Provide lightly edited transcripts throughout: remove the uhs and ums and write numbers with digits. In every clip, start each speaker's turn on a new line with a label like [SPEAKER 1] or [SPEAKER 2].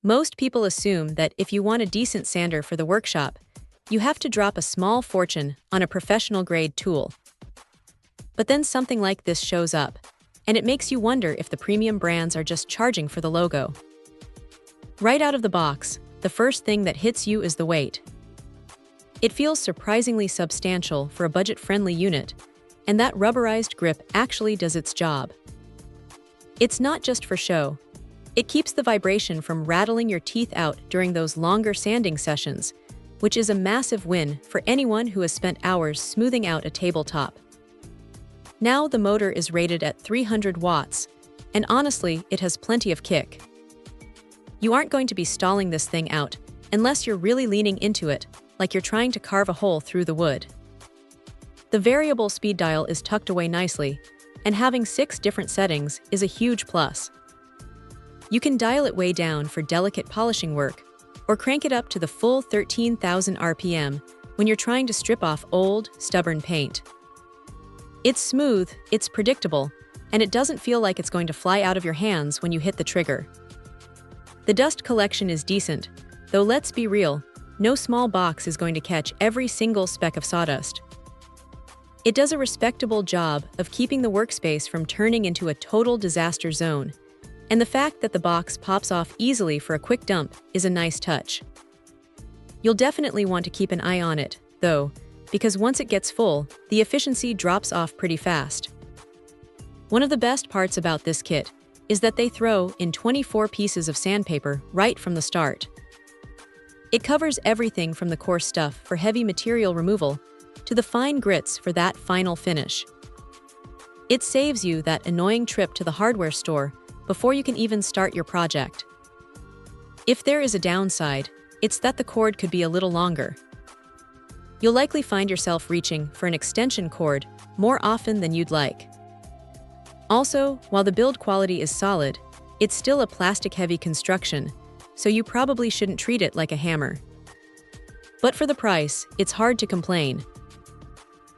[SPEAKER 1] Most people assume that if you want a decent sander for the workshop, you have to drop a small fortune on a professional-grade tool. But then something like this shows up, and it makes you wonder if the premium brands are just charging for the logo. Right out of the box, the first thing that hits you is the weight. It feels surprisingly substantial for a budget-friendly unit, and that rubberized grip actually does its job. It's not just for show. It keeps the vibration from rattling your teeth out during those longer sanding sessions, which is a massive win for anyone who has spent hours smoothing out a tabletop. Now the motor is rated at 300 watts, and honestly, it has plenty of kick. You aren't going to be stalling this thing out unless you're really leaning into it, like you're trying to carve a hole through the wood. The variable speed dial is tucked away nicely, and having 6 different settings is a huge plus. You can dial it way down for delicate polishing work, or crank it up to the full 13,000 RPM when you're trying to strip off old, stubborn paint. It's smooth, it's predictable, and it doesn't feel like it's going to fly out of your hands when you hit the trigger. The dust collection is decent, though let's be real, no small box is going to catch every single speck of sawdust. It does a respectable job of keeping the workspace from turning into a total disaster zone, and the fact that the box pops off easily for a quick dump is a nice touch. You'll definitely want to keep an eye on it, though, because once it gets full, the efficiency drops off pretty fast. One of the best parts about this kit is that they throw in 24 pieces of sandpaper right from the start. It covers everything from the coarse stuff for heavy material removal to the fine grits for that final finish. It saves you that annoying trip to the hardware store before you can even start your project. If there is a downside, it's that the cord could be a little longer. You'll likely find yourself reaching for an extension cord more often than you'd like. Also, while the build quality is solid, it's still a plastic-heavy construction, so you probably shouldn't treat it like a hammer. But for the price, it's hard to complain.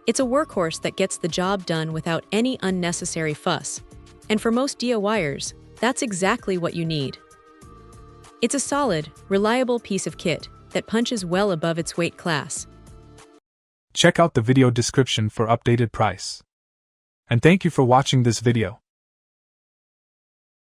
[SPEAKER 1] It's a workhorse that gets the job done without any unnecessary fuss, and for most DIYers, that's exactly what you need. It's a solid, reliable piece of kit that punches well above its weight class.
[SPEAKER 2] Check out the video description for updated price. And thank you for watching this video.